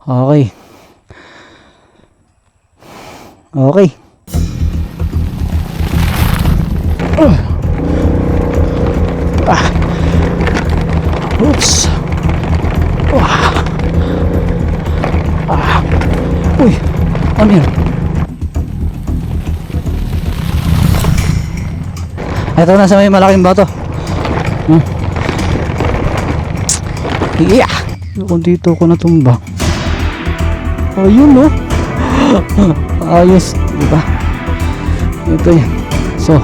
Okay. Okay. Oops. Uy, ano yun? Ito na sa may malaking bato. Yeah! Kung dito ko natumba. Ayun, no? Ayos, diba? Ito yun. So,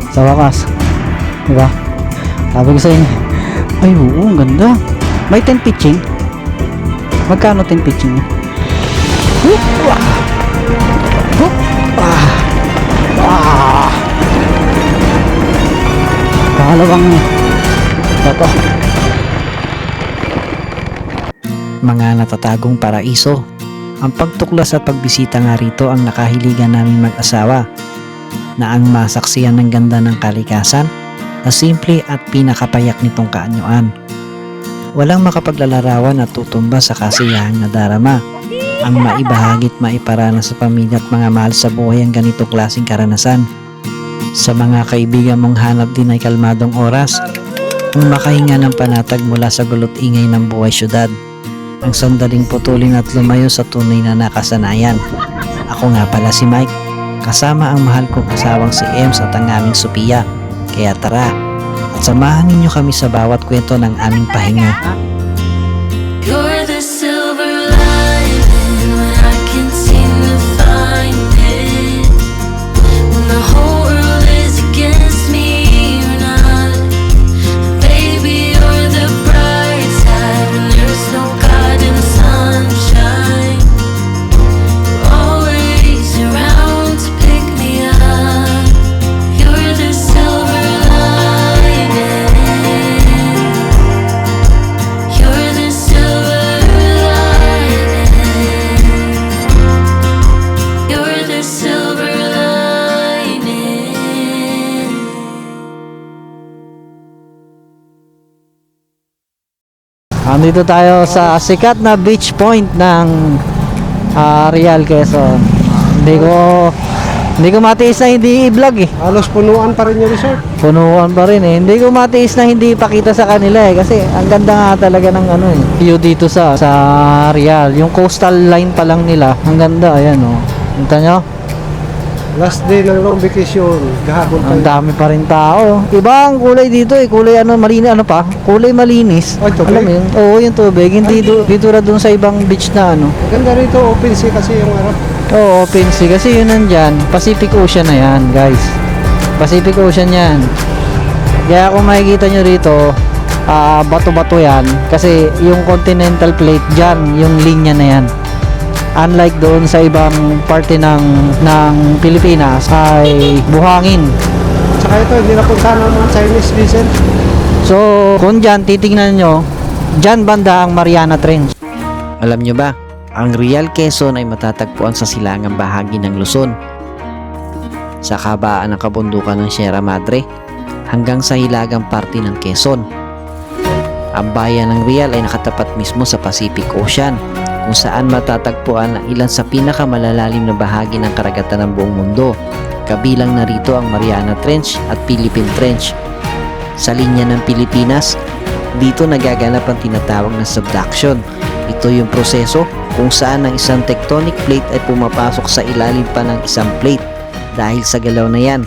sa wakas, diba? Sabi ko sa inyo, ay oo, ang ganda. May 10 pitching. Magkano 10 pitching? Pangalawang bato. Mga natatagong paraiso. Ang pagtuklas at pagbisita nga rito ang nakahiligan namin mag-asawa na ang masaksiyan ng ganda ng kalikasan na simple at pinakapayak nitong kaanyuan. Walang makapaglalarawan at tutumba sa kasiyahang nadarama ang maibahagit maiparana sa pamilya at mga mahal sa buhay ang ganitong klaseng karanasan. Sa mga kaibigan mong hanap din ay kalmadong oras ang makahinga ng panatag mula sa gulot ingay ng buhay syudad. Ang sandaling putulin at lumayo sa tunay na nakasanayan. Ako nga pala si Mike, kasama ang mahal kong asawang si Ems at ang aming Sophia. Kaya tara, at samahan ninyo kami sa bawat kwento ng aming pahinga. You're the silver lining when I can't seem to find it. When the whole world is against me, you're not. Baby, you're the bright side when there's no God in the sunshine. You're always around to pick me up. You're the silver lining. You're the silver lining. You're the silver lining. Andito tayo sa sikat na beach point ng Real, Quezon. Hindi ko matiis na hindi i-vlog eh. Halos punuan pa rin yung resort. Punuan pa rin eh. Hindi ko matiis na hindi ipakita sa kanila eh. Kasi ang ganda nga talaga ng ano eh. View dito sa Real. Yung coastal line pa lang nila. Ang ganda. Ayan oh. Kita nyo? Last day ng long vacation. Gahapon pa Ang yun. dami pa rin tao. Iba ang kulay dito eh. Kulay ano, malinis, ano pa? Kulay malinis. Ay, tubig? Alam mo yun? Oo, yung tubig. Hindi dito na dun sa ibang beach na ano. Maganda rito, open sea kasi yung harap. Oo, open sea. Kasi yun nandyan. Pacific Ocean na yan, guys. Pacific Ocean yan. Kaya kung makikita nyo rito, bato-bato yan. Kasi yung continental plate dyan, yung linya na yan. Unlike doon sa ibang parte ng Pilipinas ay buhangin. Tsaka ito, hindi napunta ng mga Chinese vessel. So, kung dyan titingnan nyo, dyan banda ang Mariana Trench. Alam nyo ba, ang Real Quezon ay matatagpuan sa silangang bahagi ng Luzon, sa kabaan ng kabundukan ng Sierra Madre hanggang sa hilagang parte ng Quezon. Ang bayan ng Real ay nakatapat mismo sa Pacific Ocean, kung saan matatagpuan ang ilan sa pinakamalalalim na bahagi ng karagatan ng buong mundo. Kabilang na rito ang Mariana Trench at Philippine Trench. Sa linya ng Pilipinas, dito nagaganap ang tinatawag na subduction. Ito yung proseso kung saan ang isang tectonic plate ay pumapasok sa ilalim pa ng isang plate. Dahil sa galaw na yan,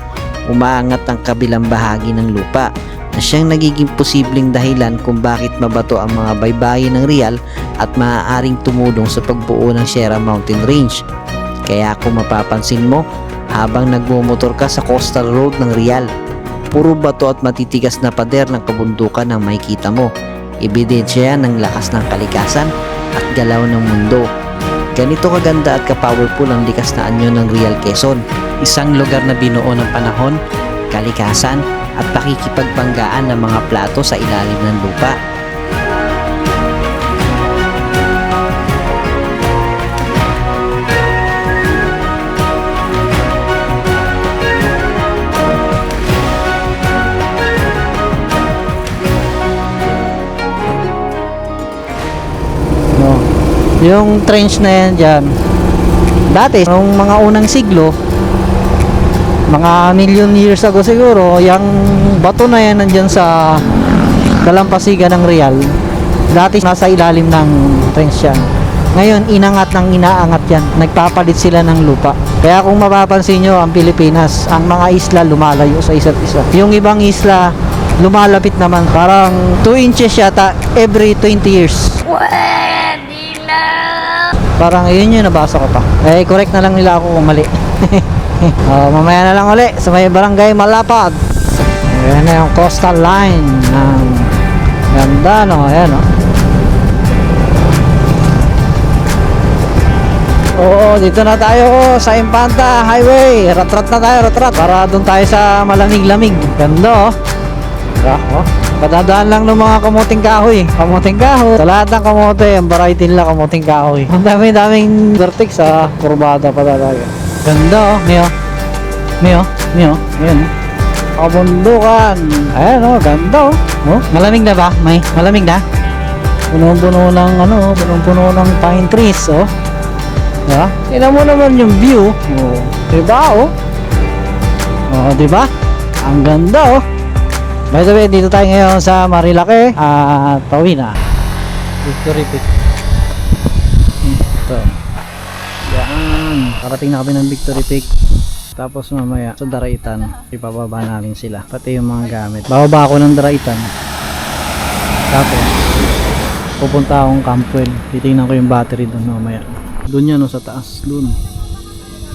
umaangat ang kabilang bahagi ng lupa, na siyang nagiging posibleng dahilan kung bakit mabato ang mga baybayin ng Real at maaaring tumulong sa pagbuo ng Sierra Mountain Range. Kaya kung mapapansin mo, habang nagmumotor ka sa coastal road ng Real, puro bato at matitigas na pader ng kabundukan ang makikita mo. Ebidensya yan ng lakas ng kalikasan at galaw ng mundo. Ganito kaganda at ka-powerful ang likas na anyo ng Real Quezon, isang lugar na binuo ng panahon, kalikasan at pakikipagpanggaan ng mga plato sa ilalim ng lupa. No. Yung trench na yan dyan, dati, nung mga unang siglo, mga million years ago siguro, yung bato na yan nandyan sa dalampasigan ng Real. Dati nasa ilalim ng trench yan. Ngayon, inangat ng inaangat yan. Nagpapalit sila ng lupa. Kaya kung mapapansin nyo, ang Pilipinas, ang mga isla lumalayo sa isa't isa. Yung ibang isla, lumalapit naman. Parang 2 inches yata every 20 years. Parang yun yung nabasa ko pa. Eh, correct na lang nila ako kung mali. Mamaya na lang uli sa may barangay Malapad. Ayan na yung coastal line ng ganda, no? Ayan, no? Oo, dito na tayo sa Infanta Highway. Ratrat na tayo, ratrat. Para doon tayo sa malamig-lamig. Ganda, oh. Oh. Padadaan lang ng mga kamuting kahoy. Kamuting kahoy. Sa lahat ng kamote, ang variety nila kamuting kahoy. Ang daming vertex, kurbada pa talaga. Ganda, oh. Mio. Ayan, oh. Kabundukan. Ayan, oh. Ganda, oh. Oh, malamig na ba? Malamig na? Punong-puno ng, punong-puno ng pine trees, oh. Diba? Tingnan mo naman yung view. Oh. Diba, oh? Oh, diba? Ang ganda, oh. By the way, dito tayo ngayon sa Marilake at pauwi na. Victory Peak. Ito. Yan. Parating na kami ng Victory Peak. Tapos mamaya sa Daraitan, ipababa namin sila. Pati yung mga gamit. Bababa ako ng Daraitan. Tapos, pupunta akong Campwell. Titingnan ko yung battery doon mamaya. Doon yan, no, sa taas. Doon.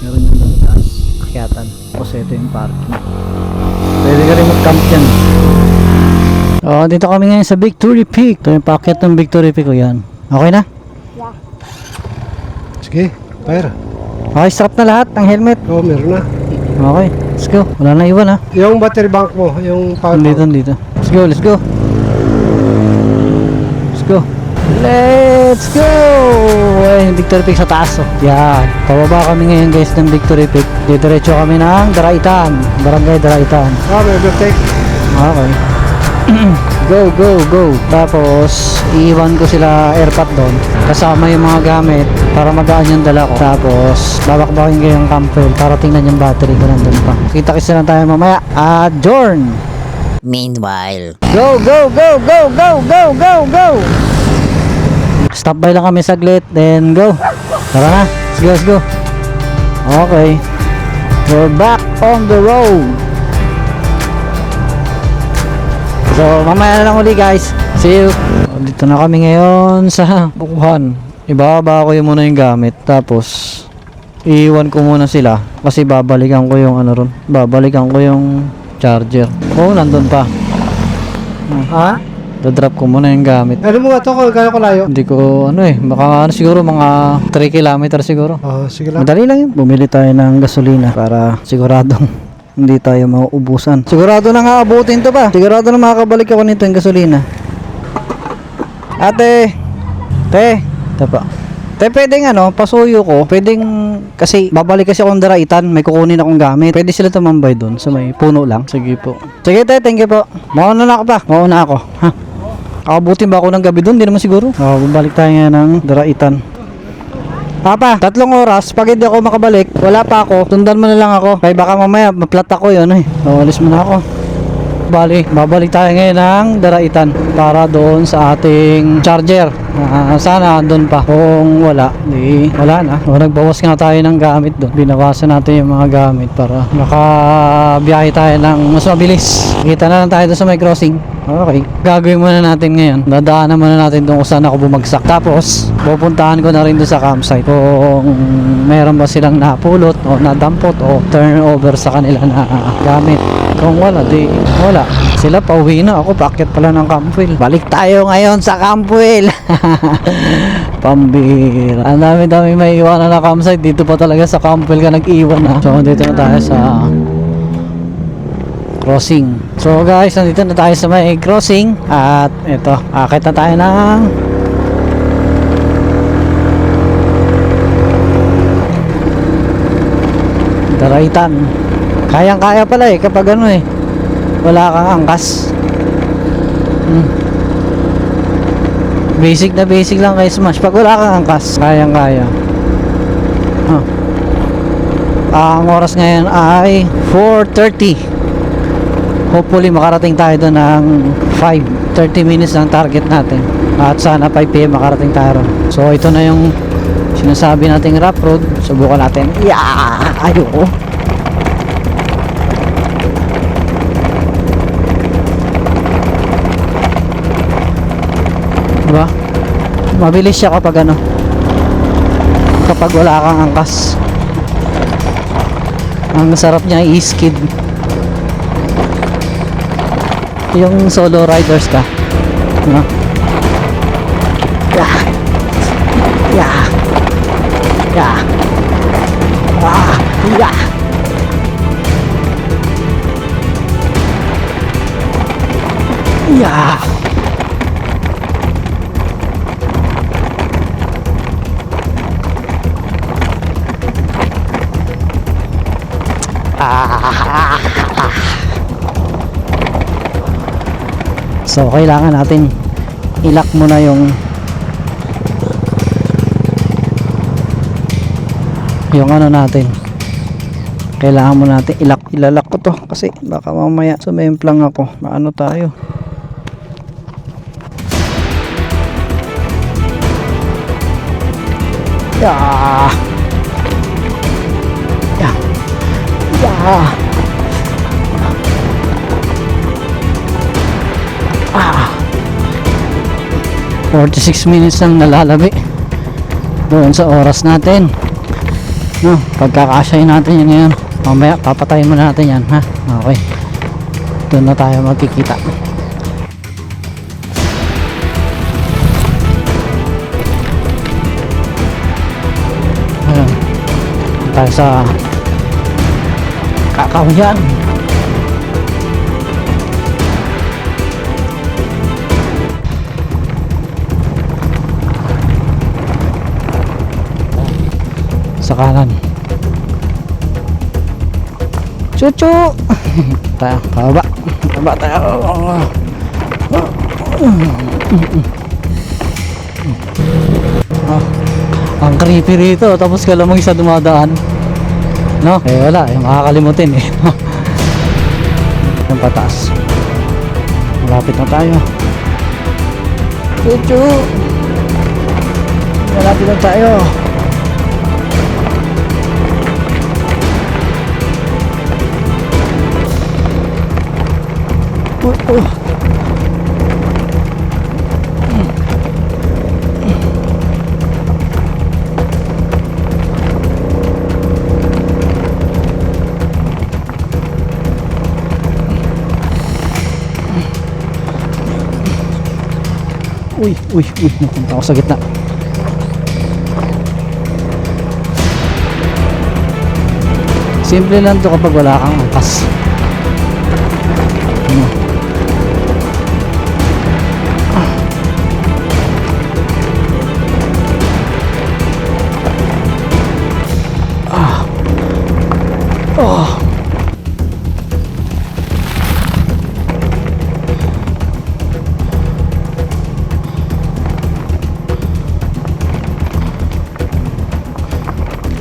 Meron yan doon sa taas. Akyatan. Tapos ito yung parking. Pwede ka rin mag-camp yan. Oh, dito kami ngayon sa Victory Peak. Ito yung packet ng Victory Peak. O yan. Okay na? Sige, fire. Okay, strap na lahat ng helmet. Oo, meron na. Okay, let's go. Wala na iwan, ha. Yung battery bank mo, yung power bank. Dito. Let's go. Let's go. Let's go! Ay, Victory Peak sa taas, oh. Yan. Pababa kami ngayon, guys, ng Victory Peak. Diretso kami ng Daraitan. Barangay Daraitan. May overtake. Okay. Go. Tapos, iiwan ko sila airpot doon. Kasama yung mga gamit para magaan yung dala ko. Tapos, babakbakin ko yung Campwell para tingnan yung battery ko nandun pa. Kita-kits na lang tayo mamaya. Adjourn! Meanwhile, Go! Stop by lang kami saglit, then go. Tara na, let's go. Okay. We're back on the road. So, mamaya na lang uli, guys. See you. Dito na kami ngayon sa bukuhan. Ibababa ko yung muna yung gamit. Tapos, iiwan ko muna sila. Kasi babalikan ko yung babalikan ko yung charger. Oh, nandun pa. Ha? Dadrop ko muna yung gamit. Ano mo nga ito kung gano'n ko layo? Hindi ko, baka siguro mga 3 kilometer siguro. Sige lang. Madali lang yun. Bumili tayo ng gasolina para siguradong hindi tayo mauubusan. Sigurado na nga abutin to ba? Sigurado na makakabalik ako nito yung gasolina. Ate! Ito pa. Pwedeng pasuyo ko. Pwedeng, kasi babalik kasi akong Daraitan. May kukunin akong gamit. Pwede sila tumambay doon sa may puno lang. Sige po. Sige thank you po. Mauna na ako. Ha? Akabutin ba ako ng gabi doon? Hindi naman siguro. Bumalik tayo nga ng Daraitan. Papa, 3 oras. Pag hindi ako makabalik, wala pa ako. Tundan mo na lang ako. Kaya baka mamaya, maplat ako yun eh. Alis mo na ako. Babalik tayo ngayon ng Daraitan para doon sa ating charger. Sana doon pa. Kung wala, wala na. Nagbawas nga tayo ng gamit doon. Binawasan natin yung mga gamit para makabiyahe tayo ng mas mabilis. Kita na lang tayo doon sa may crossing. Okay. Gagawin muna natin ngayon. Dadaanan muna natin doon kung saan ako bumagsak. Tapos, pupuntahan ko na rin doon sa campsite kung meron ba silang napulot o nadampot o turnover sa kanila na gamit. Kung wala, wala. Sila pauwi na. Ako, paakyat pala ng Campwell. Balik tayo ngayon sa Campwell. Pambira. Ang dami may iwanan na campsite. Dito pa talaga sa Campwell ka nag-iwan na. So, dito na tayo sa crossing. So guys, nandito na tayo sa may crossing. At ito, akit na tayo ng Daraitan. Kayang-kaya pala kapag wala kang angkas. Basic na basic lang kay Smash. Pag wala kang angkas, kayang-kaya. Ang oras ngayon ay 4:30. Hopefully makarating tayo doon ng 5:30 minutes ang target natin. At sana 5 PM makarating tayo ron. So ito na yung sinasabi nating rough road. Subukan natin. Ayoko. Diba? Mabilis siya kapag ano, kapag wala kang angkas. Ang sarap niya i-skid. Yung solo riders ka, no? Yeah. Yeah. Yeah. Yeah. Yeah. So kailangan natin ilak muna yung ano natin. Kailangan mo natin ilalak ko to kasi baka mamaya sumemplang ako. Maano tayo? Yeah. Yeah. Yeah. 46 minutes lang nalalabi doon sa oras natin, no? Pagkakasyahin natin yan ngayon, mamaya papatayin mo natin yan, ha? Okay, doon na tayo magkikita. Ayun, tayo sa Kakahuyan. Sa kanan. Chuchu. Tayo, pababa. Pababa tayo. Ang creepy rito, tapos ka lang mag-isa dumadaan. No? Eh wala, makakalimutin eh. Yung pataas. Malapit na tayo. Chuchu. Malapit na tayo. Uy, napunta ako sa gitna. Simple lang to kapag wala kang angkas.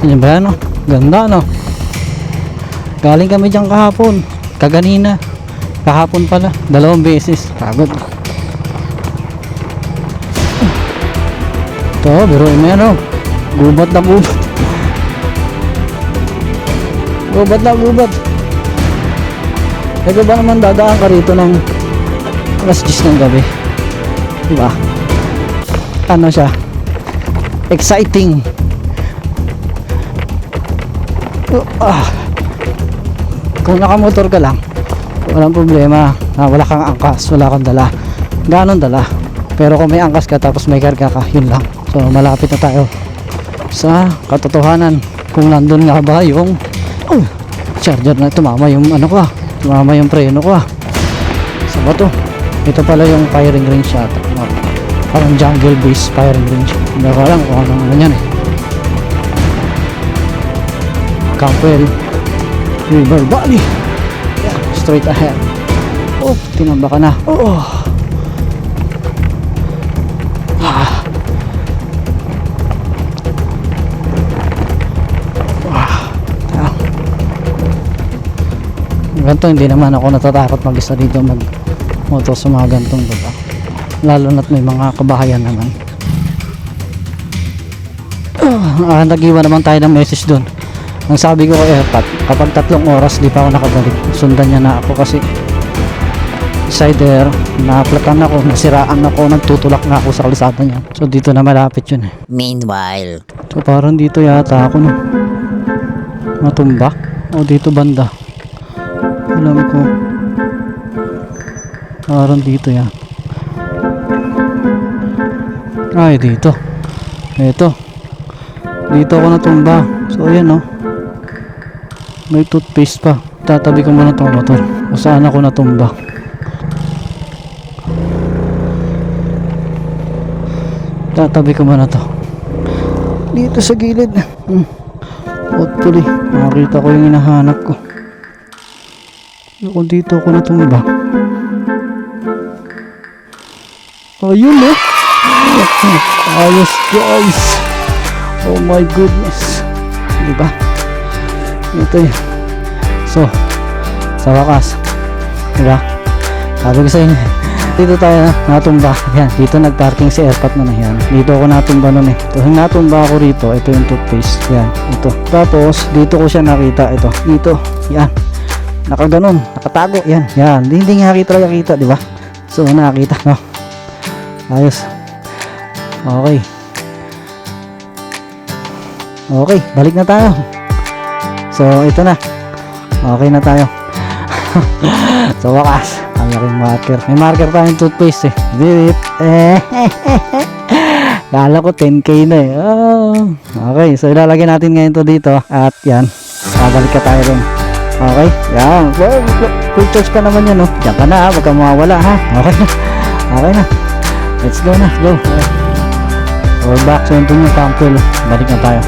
Yan ba yan, no? Ganda, no? Galing kami dyan kahapon, kaganina, kahapon pala, 2 beses. Pagod. Ito, biruin mo yan, no? Gubat na gubat. Gubat na gubat. Ito ba naman dadaan ka rito ng alas 10 ng gabi? Diba? Ano siya? Exciting. Kung nakamotor ka lang, walang problema. Wala kang angkas, wala kang dala. Ganon dala. Pero kung may angkas ka tapos may karga ka, yun lang. So malapit na tayo sa katotohanan. Kung nandun nga ba yung charger na tumama yung ano ko, tumama yung preno ko. Sa bato. Ito pala yung firing range yata. Parang jungle base firing range. Hindi ko alam kung ano yan eh. Campbell River Valley. Yeah, straight ahead. Oh, tinamba ka na. Ganito, hindi naman ako natatakot mag-isa dito mag-motor sa mga gantong lugar. Lalo na't may mga kabahayan naman. Nag-iwan naman tayo ng message doon. Ang sabi ko kay Erpat, kapag 3 oras di pa ako nakabalik, sundan niya na ako kasi sider, naaplatan ako, nasiraan ako, nagtutulak na ako sa kalsada niya. So dito na malapit yun eh. Meanwhile, So parang dito yata ako no. Matumba. O dito banda. Alam ko. Parang dito yan. Ay dito. Ito. Dito ako natumba. So ayan oh. May toothpaste pa. Tatabi ko muna itong motor. Kung saan ako natumba. Tatabi ko muna to. Dito sa gilid. Hopefully, makakita ko yung hinahanap ko. Kung dito ako natumba. Ayun eh. Ayos guys. Oh my goodness. Diba? Ito yun. So, sa wakas. Diba? Sabi ko sa inyo. Dito tayo natumba. Yan, dito nagparking si Airpat na yan. Dito ako natumba nun eh. Ito, yung natumba ako rito, ito yung toothpaste. Yan, ito. Tapos, dito ko siya nakita. Ito, dito. Yan. Nakaganon, nakatago. Yan, yan. Hindi nga kita, di ba? So, nakita, no? Ayos. Okay. Okay, balik na tayo. So, ito na. Okay na tayo. So, wakas. Ang laking marker. May marker tayong toothpaste eh. Dip. Kala ko 10k na eh. Oh. Okay, so ilalagay natin ngayon to dito. At yan. Babalik ka tayo rin. Okay, yan. Well, full charge pa naman yan, no? Diyan ka na ha. Huwag kang mawawala ha. Okay na. Okay na. Let's go na. Go. We're back. So, ito yung campwell. Balik na tayo.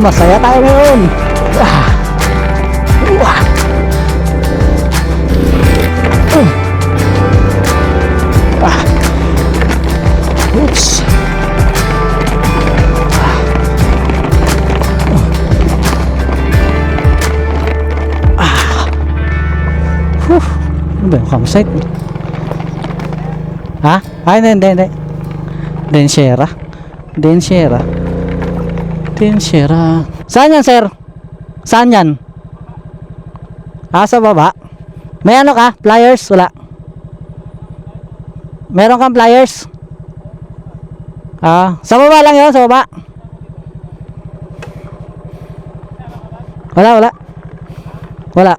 Masaya tayo ngayon. Oops. Ano ba yung campsite? Ha? Ay, hindi. Densyera. Saan yan, sir? Saan yan? Sa baba? May ano ka? Pliers? Wala. Meron kang pliers? Sa baba lang yun, sa baba. Wala.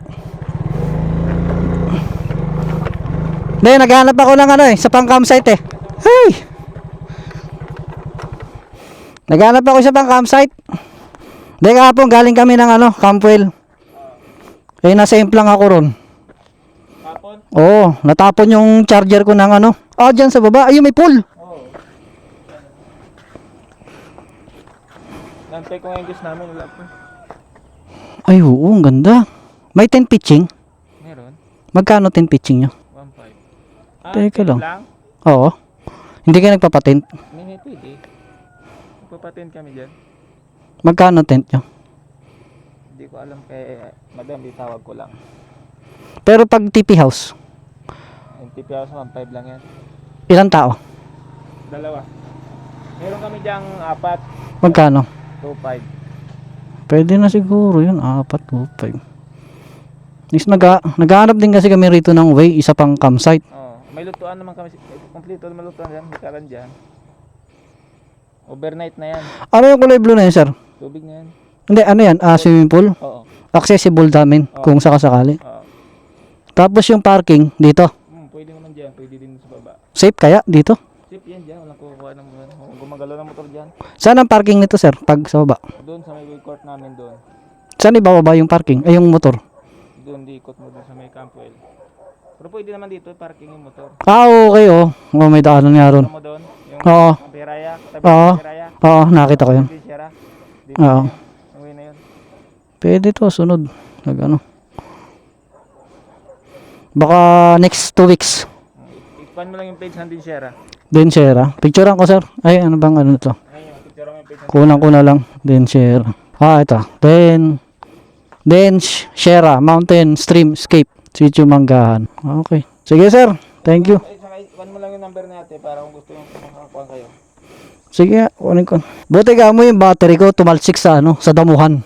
Hindi, naghahanap ako ng ano sa pang campsite eh. Hey! Naghanap ako sa pang campsite. Hindi kahapon galing kami ng Campwell. Nasa implang ako ron. Tapon? Oo, natapon yung charger ko ng dyan sa baba. Ayun, may pool. Oo. Nantay ko ngayon gusto namin, wala po. Ay, oo, ang ganda. May 10 pitching. Meron? Magkano 10 pitching nyo? 1.5. Teka lang. lang? Oo. Hindi kayo nagpapatent? Hindi, pwede. Magpapatent kami dyan. Magkano tent nyo? Hindi ko alam kay madam, itawag ko lang. Pero pag TP house, Yung TPS 1.5 lang yan. ilang tao? 2. Meron kami dyang 4, Magkano? 2.5. Pwede na siguro yun, 4 o 5. Naghahanap din kasi kami rito ng way, isa pang campsite. Oh, may lutuan naman kami, kompleto naman lutuan dyan, may karan dyan. Overnight na yan. Ano yung kulay blue na yun, sir? Tubig na yan. Hindi, ano yan? Swimming pool? Oo. Accessible namin kung sakasakali. Oo. Tapos yung parking dito. Pwede naman dyan, pwede din sa baba. Safe kaya dito? Safe yan dyan, walang kukuha ng mga gumagalaw ng motor dyan. Saan ang parking nito, sir? Pag sa baba. Doon sa may court namin doon. Saan ibababa yung parking? Ay, yung motor. Doon di ikot mo doon sa may Campwell. Pero pwede naman dito parking yung motor. Okay, oh. May daanan nga ron. Ano mo doon? Yung Oo. Piraya, tabi Oo. ng Piraya. Oo, nakita ko yun. Sierra. Dito Oo. na yun. Yung way na yun. Pwede to, sunod. Baka next 2 weeks. Ikpan mo lang yung page ng Sierra. Denshera. Picturean ko, sir. Ay, ano bang ano to? Kulang ko na lang. Denshera. Ito. Denshera Mountain Streamscape. Sitio Manggahan. Okay. Sige, sir. Thank you. Iwan mo lang yung number natin para kung gusto yung makakuha kayo. Sige, kunin ko. Buti ka mo yung battery ko tumalsik sa sa damuhan.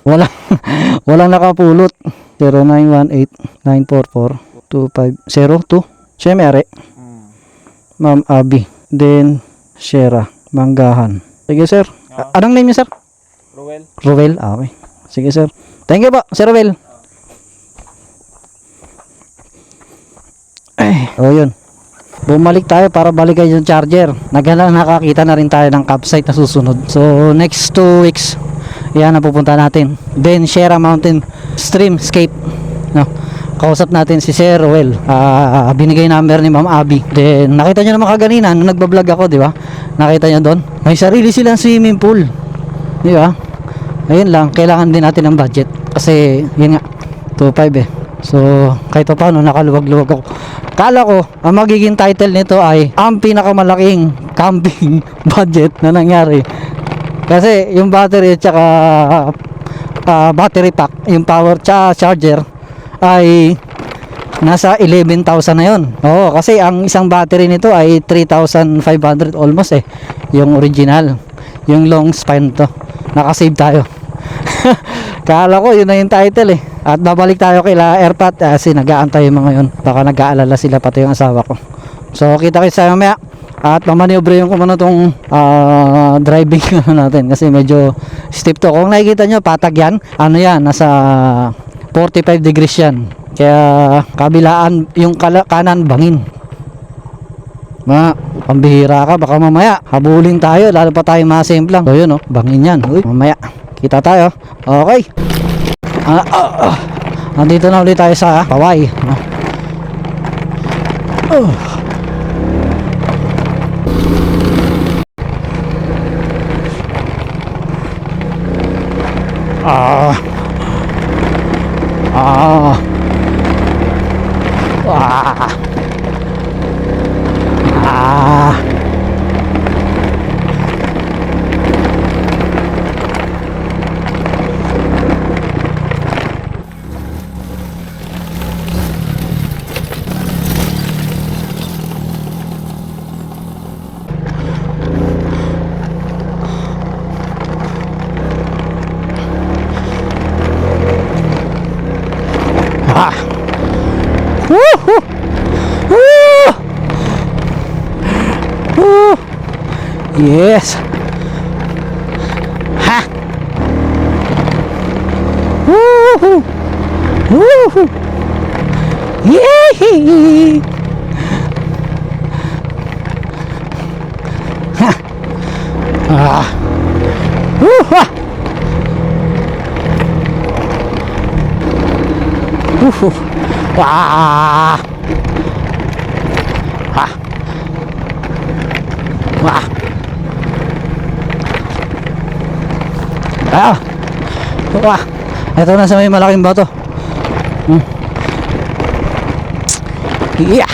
Walang nakapulot. 0918-944-2502. Siya may-ari. Ma'am Abby. Then, Shera. Manggahan. Sige, sir. Anong name niya, sir? Ruel. Ruel. Okay. Sige, sir. Thank you po, Sir Ruel. Yun. Bumalik tayo para balik kayo yung charger. Nakakita na rin tayo ng campsite na susunod. So, next 2 weeks, yan ang pupunta natin. Then, Shera Mountain Streamscape. No? Kausap natin si Sir Ruel. Binigay number ni Ma'am Abby. Then, nakita nyo naman kaganina, nung nagbablog ako, di ba? Nakita nyo doon? May sarili silang swimming pool. Di ba? Ayun lang, kailangan din natin ng budget. Kasi, yun nga, 2.5 eh. So, kahit pa paano, nakaluwag-luwag ako. Kala ko, ang magiging title nito ay ang pinakamalaking camping budget na nangyari. Kasi, yung battery at saka battery pack, yung power charger, ay nasa 11,000 na yun. Oo, kasi ang isang battery nito ay 3,500 almost eh. Yung original. Yung long span to. Nakasave tayo. Kala ko yun na yung title eh. At babalik tayo kila Airpat kasi nag-aantay yung mga yun. Baka nag-aalala sila pati yung asawa ko. So kita kayo sa mamaya. At mamaniobre yung kumano tong driving natin. Kasi medyo steep to. Kung nakikita nyo patag yan. Ano yan? Nasa 45 degrees yan. Kaya kabilaan yung kanan bangin. Pambihira ka. Baka mamaya habulin tayo. Lalo pa tayo masemplang. So yun bangin yan. Uy, mamaya kita tayo. Okay. Nandito na ulit tayo sa Hawaii. Yes. Ha. Woohoo. Woohoo. Yee. Ha. Woohoo. Woohoo. Wah. Ha. Wah. Wah, ito na sa may malaking bato. Yeah.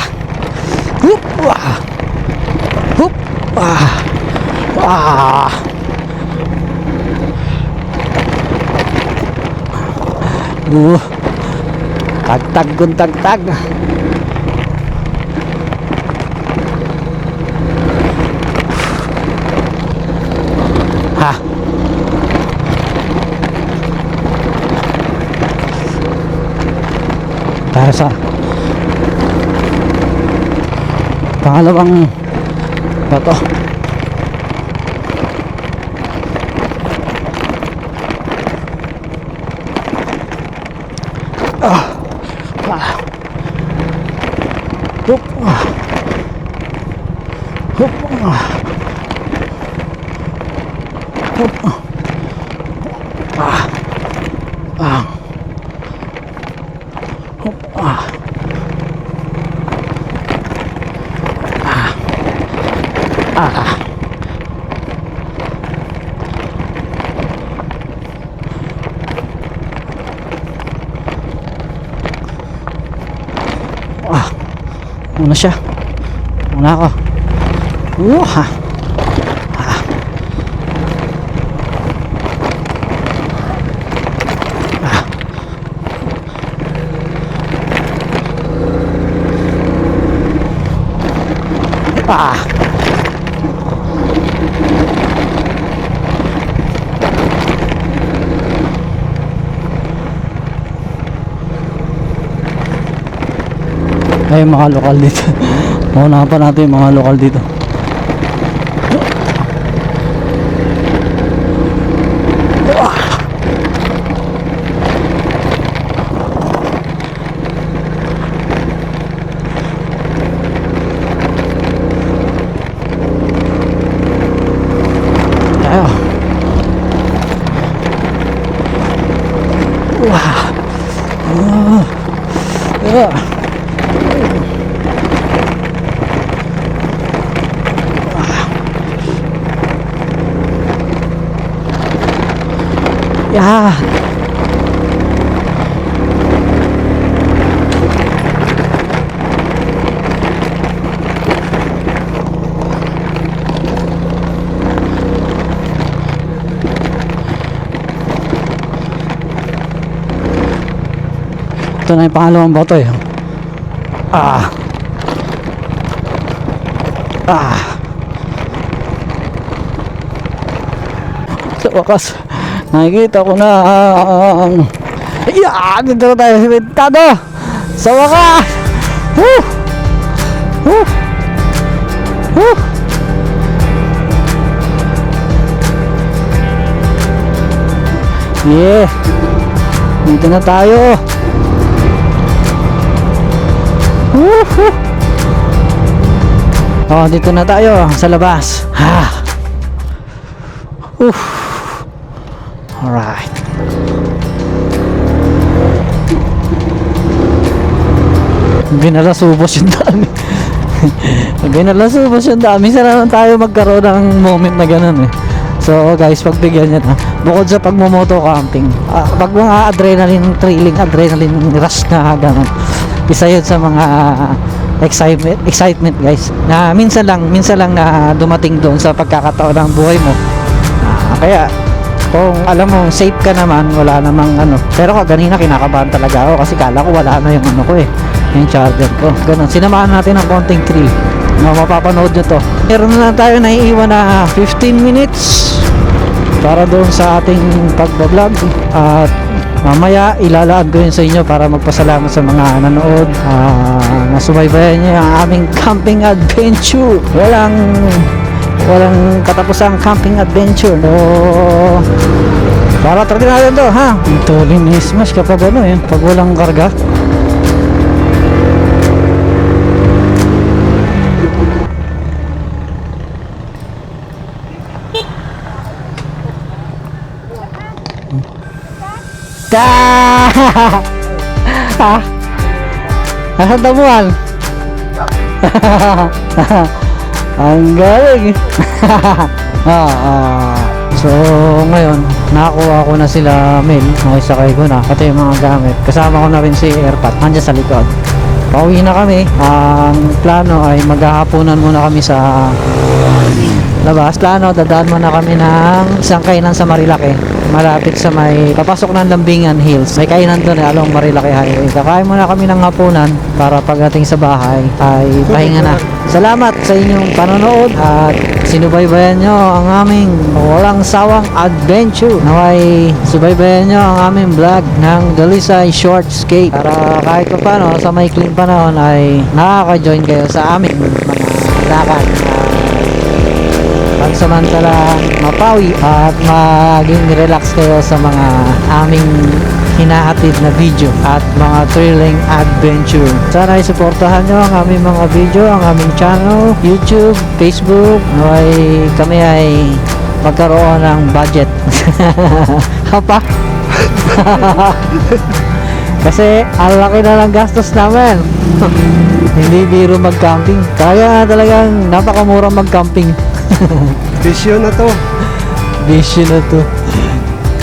Hup, wah. Hup, wah. Wah. Tagtag kung tagtag. Ha. Para sa pangalawang bato. Hup. Hup. Hup. Una siya. Una ako. Wah. Ah. Ay, mga lokal dito. Maunahan pa natin yung mga lokal dito. Tayo. Wah. Yeah. Ito na yung pangalawang boto eh. Ah. Ah. Sa wakas, nakikita ko na dito na tayo simentado. Sa wakas. Woo! Woo! Woo! Yeah. Dito na tayo. Woohoo! Oh, dito na tayo sa labas. Ha. Alright. Binalasubos yung dami. Binalasubos yung dami. Sana naman tayo magkaroon ng moment na ganun eh. So guys, pagbigyan nyo na. Bukod sa pagmumoto camping, pag mga adrenaline thrilling, adrenaline rush na ganun, isa yun sa mga excitement guys, na minsan lang na dumating doon sa pagkakataon ng buhay mo. Kaya kung alam mo safe ka naman, wala namang ano. Pero kanina kinakabahan talaga ako kasi kala ko wala na yung ano ko eh, yung charger ko. Ganun, sinamahan natin ng konting thrill. Mapapanood nyo to. Meron na tayo naiiwan na 15 minutes para doon sa ating pagbablog. At mamaya ilalaan ko yun sa inyo para magpasalamat sa mga nanood, na subaybayan nyo ang aming camping adventure. Walang katapusang camping adventure. So para try natin to, ha. Ito linis kapag ano yun, pag walang karga. Ha? Nasa tabuan? Ang galing. So ngayon nakakuha ko na sila Mel, nakisakay ko na pati yung mga gamit, kasama ko na rin si Airpat nandiyan sa likod. Pauwi na kami. Ang plano ay maghahaponan muna kami sa labas. Dadaan muna kami ng isang kainan sa Marilake, malapit sa may papasok ng Lambingan Hills. May kainan doon along Marilake Highway. Kakain muna kami ng hapunan para pagdating sa bahay ay pahinga na. Salamat sa inyong panonood at sinubaybayan nyo ang aming walang sawang adventure. Naway subaybayan nyo ang aming vlog ng Dalisay Shortscape para kahit pa paano sa maikling panahon ay nakaka-join kayo sa aming mga lakad pansamantala mapawi at maging relax kayo sa mga aming hinahatid na video at mga thrilling adventure. Sana ay suportahan nyo ang aming mga video, ang aming channel, YouTube, Facebook. Ay kami ay magkaroon ng budget. Hapa? Kasi ang laki na ng gastos namin. Hindi biro mag-camping. Kaya talagang napakamura mag-camping. Bisyo na to. Bisyo na to.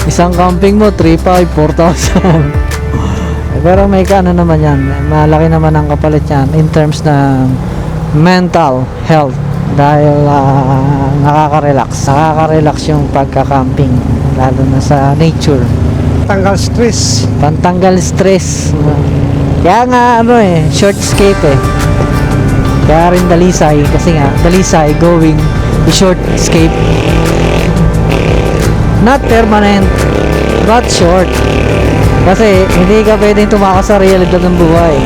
Isang camping mo 3,500, 4,000. Pero may kaano naman yan, malaki naman ang kapalit yan in terms ng mental health. dahil nakaka-relax yung pagka-camping, lalo na sa nature. Tanggal stress. Pantanggal stress. Kaya nga short escape kaya rin Dalisay, kasi nga Dalisay going short escape, not permanent but short, kasi hindi ka pwedeng tumakas sa realidad ng buhay.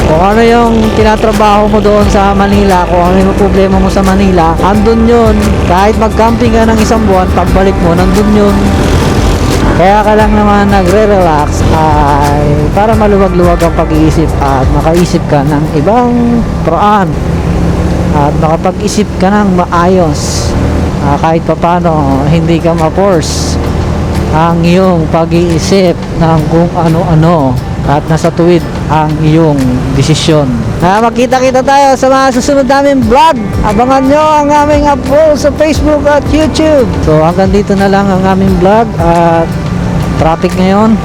Kung ano yung tinatrabaho mo doon sa Manila, kung ano yung problema mo sa Manila, andun yun. Kahit mag-camping ka ng isang buwan, pagbalik mo, nandun yun. Kaya ka lang naman nagre-relax ay para maluwag-luwag ang pag-iisip at makaisip ka ng ibang paraan at makapag-isip ka ng maayos. Kahit papano hindi ka ma-force ang iyong pag-iisip ng kung ano-ano at nasa tuwid ang iyong desisyon. Magkita-kita tayo sa mga susunod naming vlog. Abangan nyo ang aming upload sa Facebook at YouTube. So hanggang dito na lang ang aming vlog at traffic ngayon.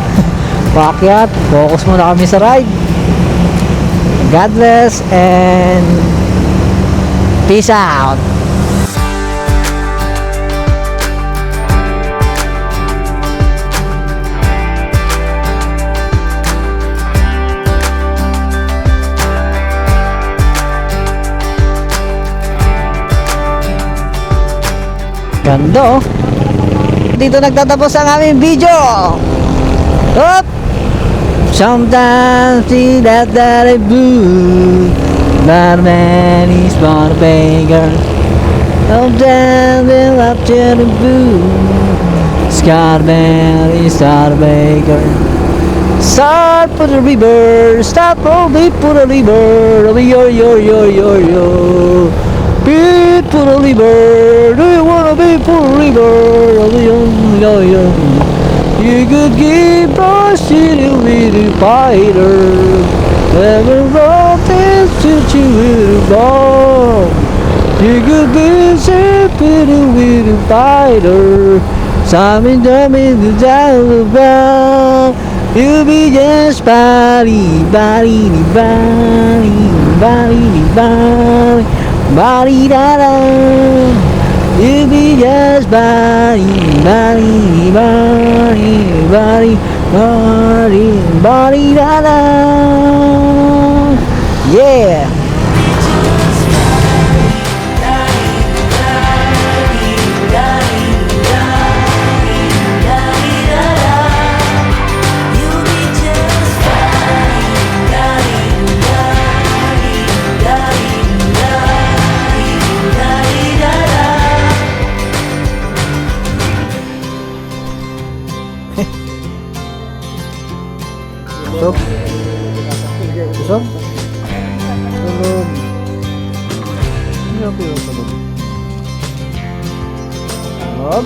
Paakyat, focus muna kami sa ride. God bless and peace out. Ganda oh. Dito nagtatapos ang aming video. Up! Sometimes see that I blue, but man is born a beggar. Sometimes they love to the blue, Scarman is a beggar. Start for the river, start for the river, yo. Beat for the river, do you wanna be for the river? Yo. You could give a city with a fighter, never wrote this to you ball. You could be a with a fighter, something dumb in the down. You'll be just body, da da. You be just body da da. Yeah. Busog? Busog? Tulog. Ano ba yung tulog? Tulog?